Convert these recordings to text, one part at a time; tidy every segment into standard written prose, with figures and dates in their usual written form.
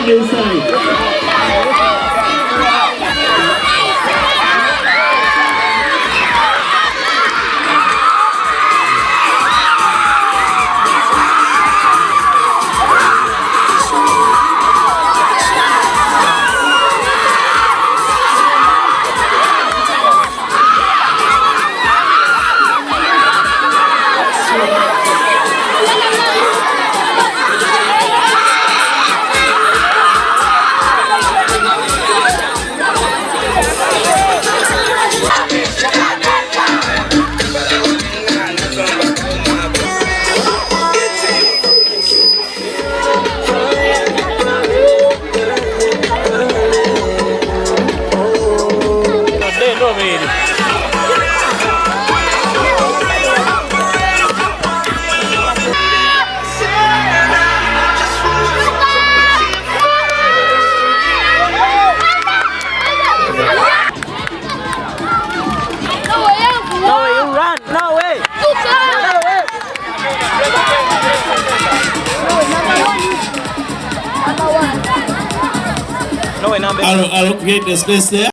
on this side. I'll create the space there.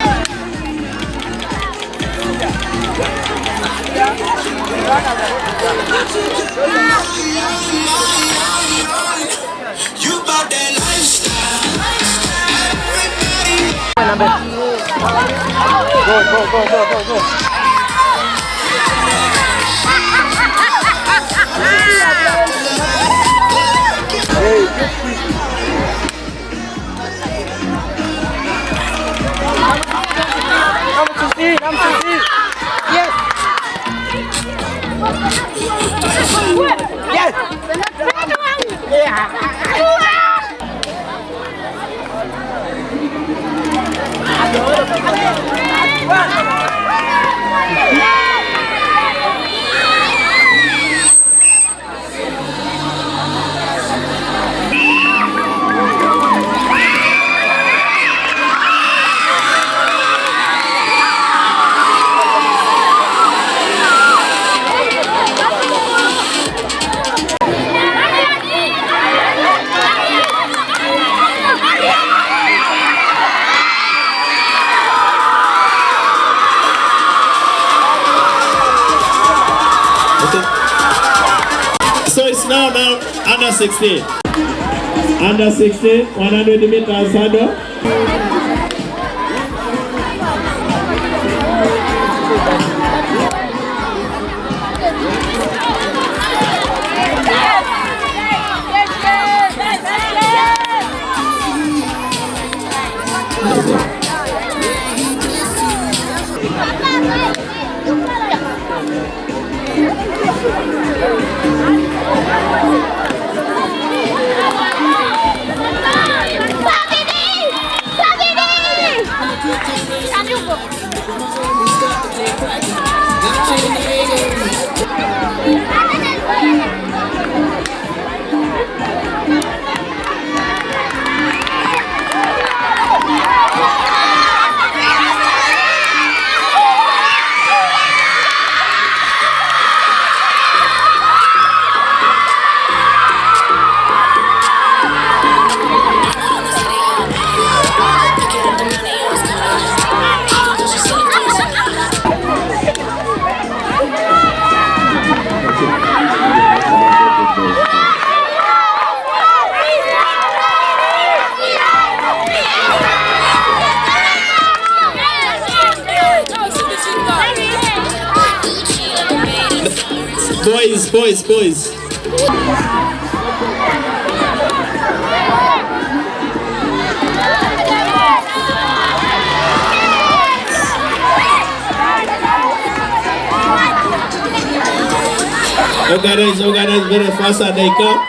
Go. So it's now under 16. Under 16, 100 meters hurdle. Boys. Organize very fast and they come.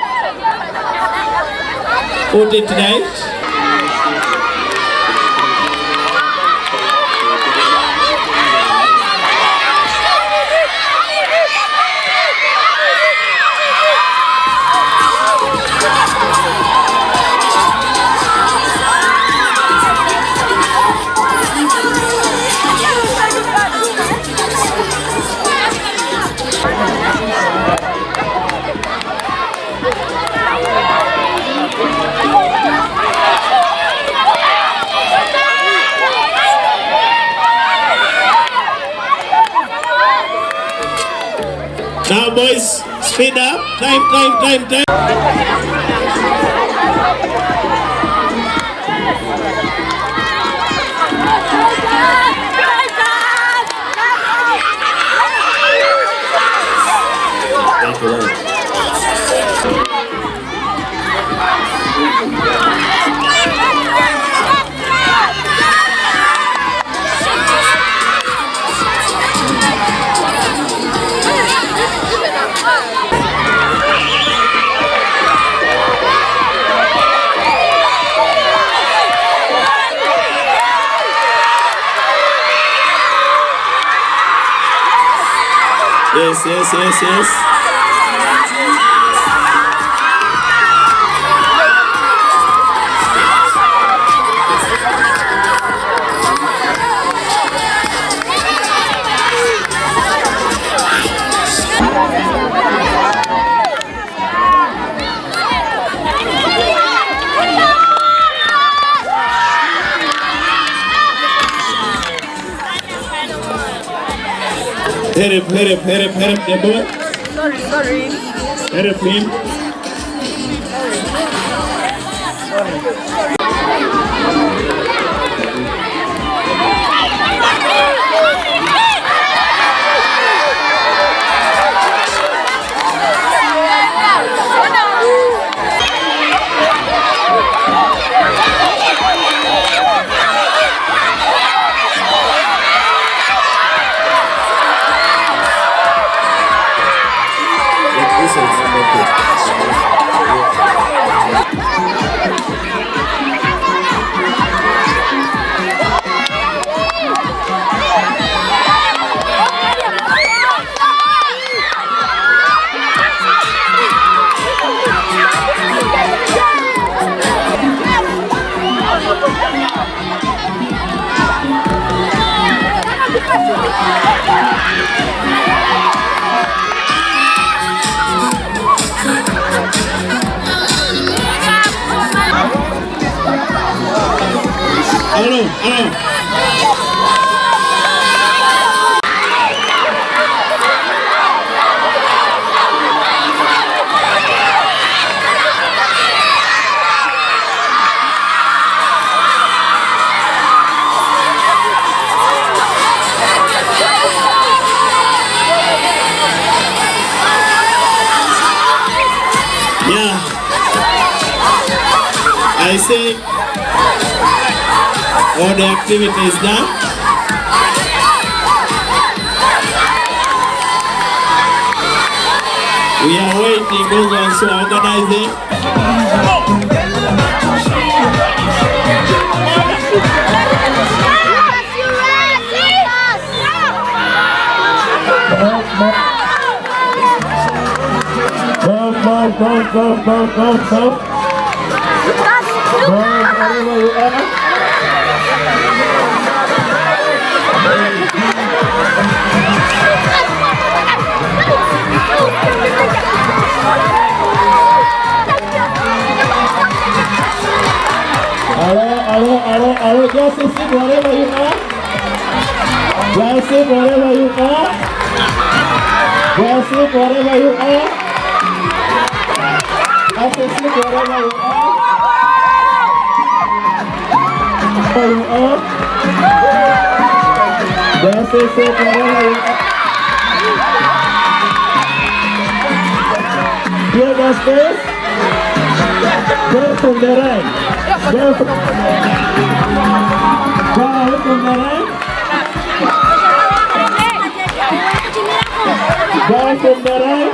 Put it tonight. boys. Speed up. Time. Thank you, Lord. Yes. Hit him, the boy. Sorry. Hit him. Hello. Yeah. I say all the activities done. We are waiting those ones who are organizing. Go. Wherever you are. Hello, just sit wherever you are. Just sit wherever you are. Just sit wherever you are. Just sit wherever you are. Wherever you are. Just sit wherever you are. Clear the space. Go from the right. Go from the right. Go from the right.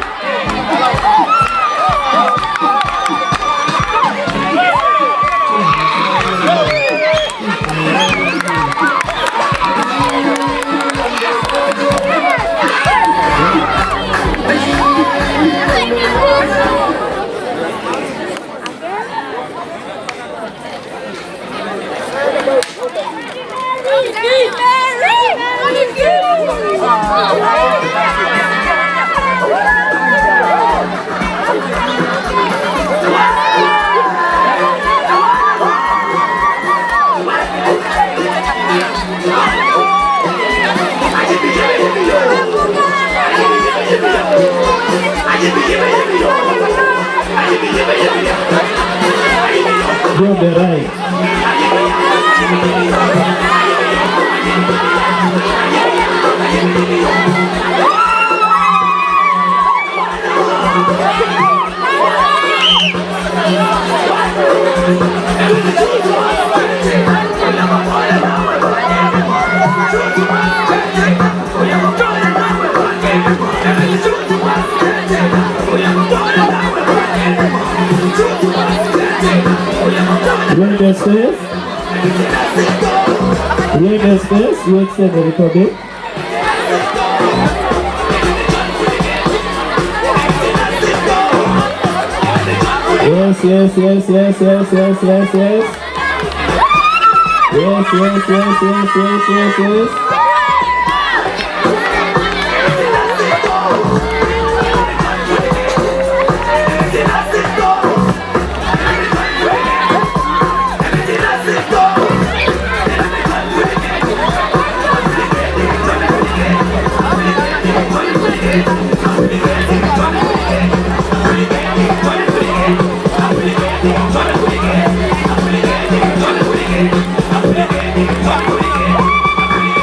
the right. Bring the space. Bring the space. You extend a little bit. Yes, yes, yes, yes, yes, yes, yes, yes. Yes, yes, yes, yes, yes, yes, yes.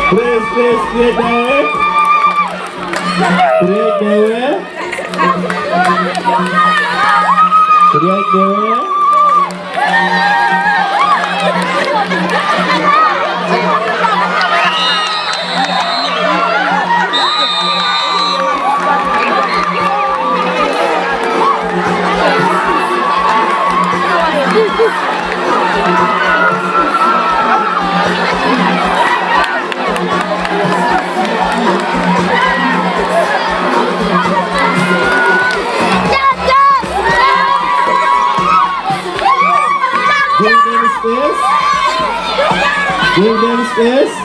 Please, please, clear the way. Clear the way. Clear the way. Give them space.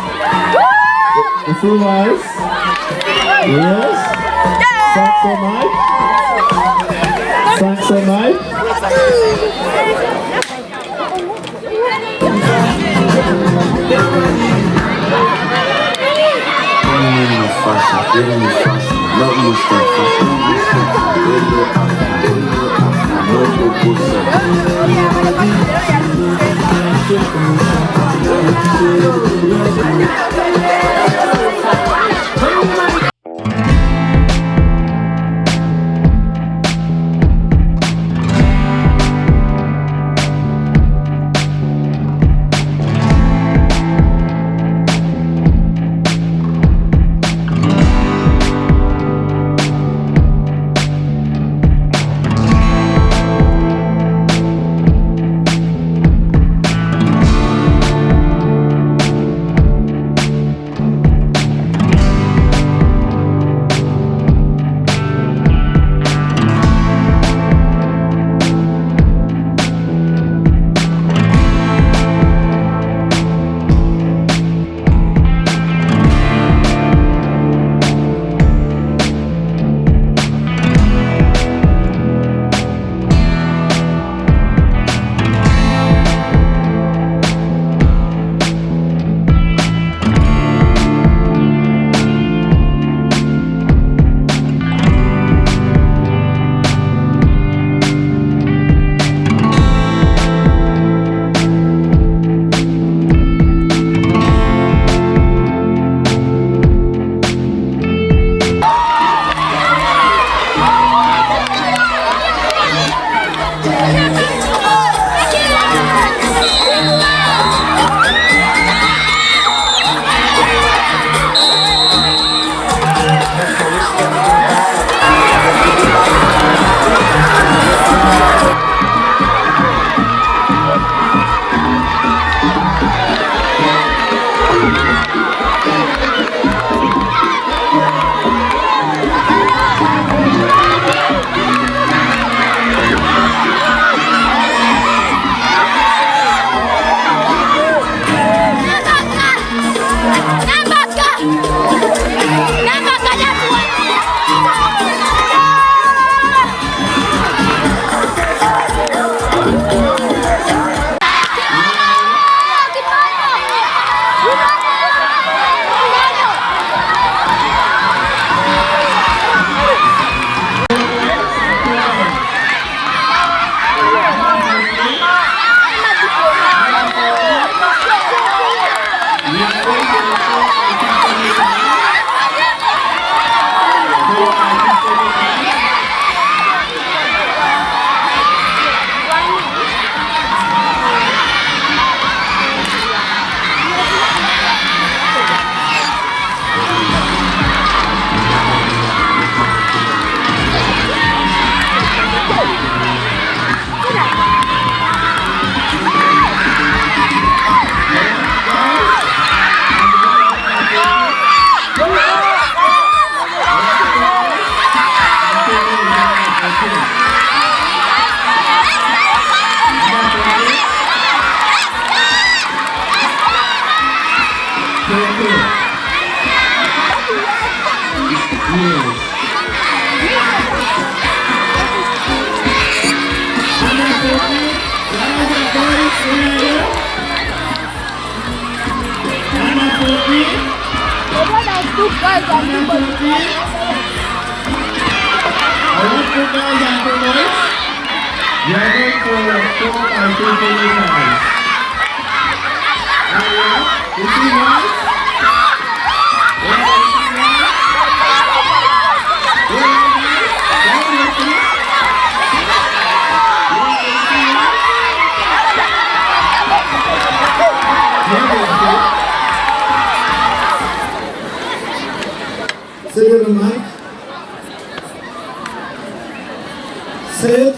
The full eyes. Yes. Thanks so much. Thanks so much. Sit on the mic. Sit.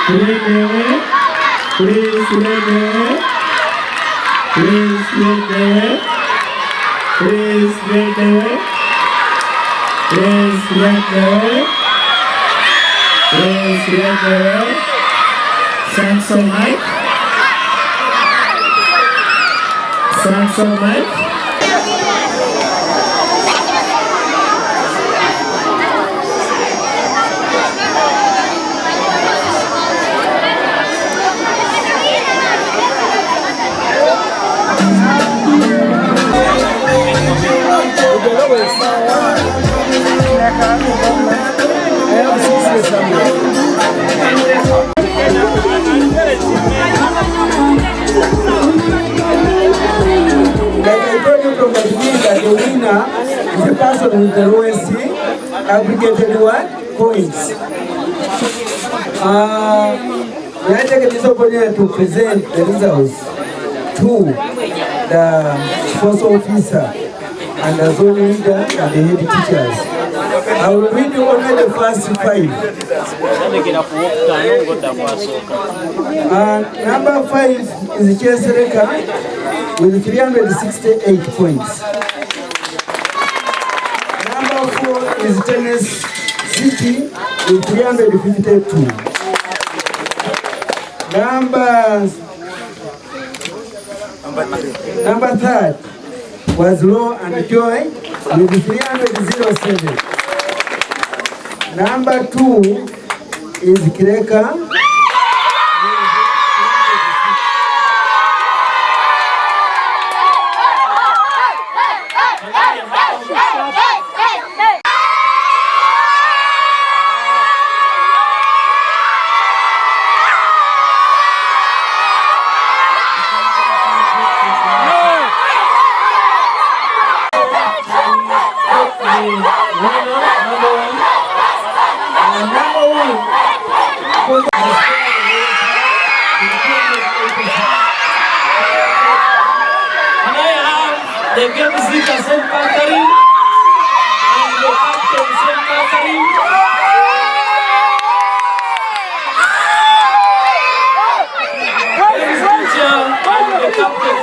Please let go. Please let go. Please let go. Please let go. Please let go. Thanks so much. Thanks so much. The winner is the person with the lowest aggregated points. We are taking this opportunity to present the results to the sports officer and the zone leader and the head teachers. I will read only the first 5. Number 5 is Kyesereka with 368 points. Number 4 is Tenacity with 352. Number 3 was Law and Joy with 307. Number 2 is Kireka. The game leader empaka and the captain empaka. And the captain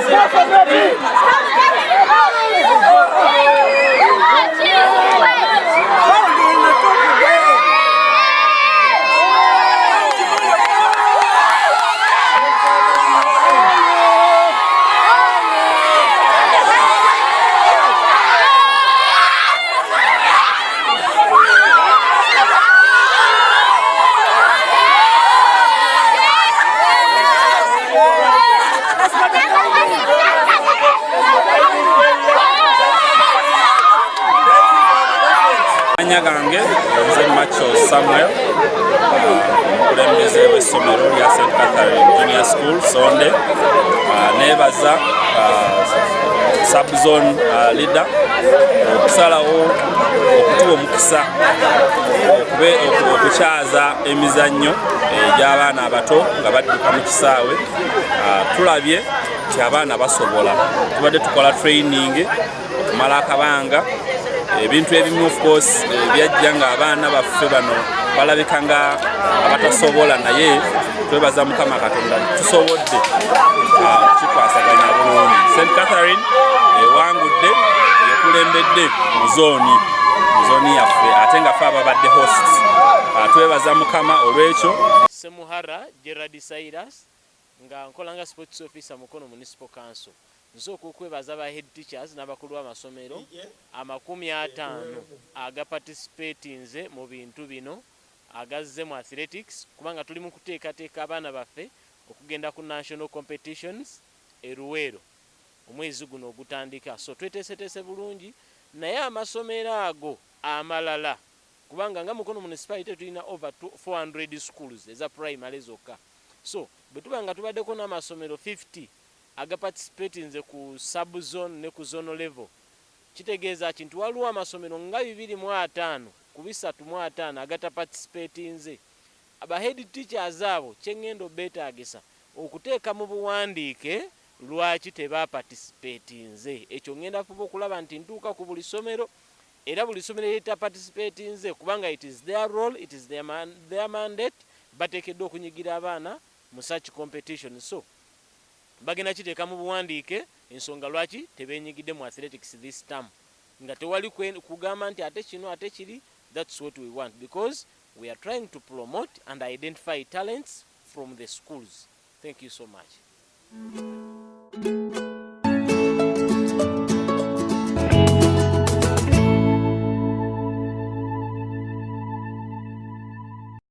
gange nze Macho Samuel omukulembeze w'essomero lya St. Catherine Junior School Ssonde nebaza sub-zone leader okusalawo okutuwa omukisa okukyaza emizannyo egy'abaana abato nga badduka mu kisaawe. Tulabye nti abaana basobola, tubadde tukola training okumala akabanga. Ebintu ebimu of course byajja nga abaana baffe bano balabika nga abatasobola, naye twebaza Mukama Katonda tusobodde kikwasaganya bulungi. St. Catherine ewangudde ekulembedde mu zooni yaffe ate nga ffe ababadde hosts twebaza Mukama olw'ekyo. Semuhara Gerard Cyrus nga nkolanga sports officer Mukono Municipal Council. Nsooka okwebaza ba head teachers n'abakulu b'amasomero 50 agaparticipatinze mu bintu bino agazze mu athletics kubanga tuli mu kuteekateeka abaana baffe okugenda ku national competitions Luweero omwezi guno ogutandika. So tweteeseteese bulungi naye amasomero ago amalala kubanga nga Mukono municipality tulina over 400 schools eza primary zokka. So bwe tuba nga tubaddeko n'amasomero 50 agaparticipatinze ku subzone ne ku zone level, kitegeeza kintu waliwo amasomero nga 205 ku 305 agataparticipatinze. Aba head teachers abo kyengendo beetaagisa okuteeka mu buwandiike lwaki tebaparticipatinze. Ekyo ngenda fuba okulaba nti ntuuka ku buli somero era buli somero eritaparticipatinze kubanga it is their role, it is their mandate, bateekeddwa okunyigira abaana mu such competition. So bagenda kiteeka mu buwandiike ensonga lwaki tebeenyigidde mu athletics this term nga tewali kugamba nti ate kino ate kiri. That's what we want because we are trying to promote and identify talents from the schools. Thank you so much.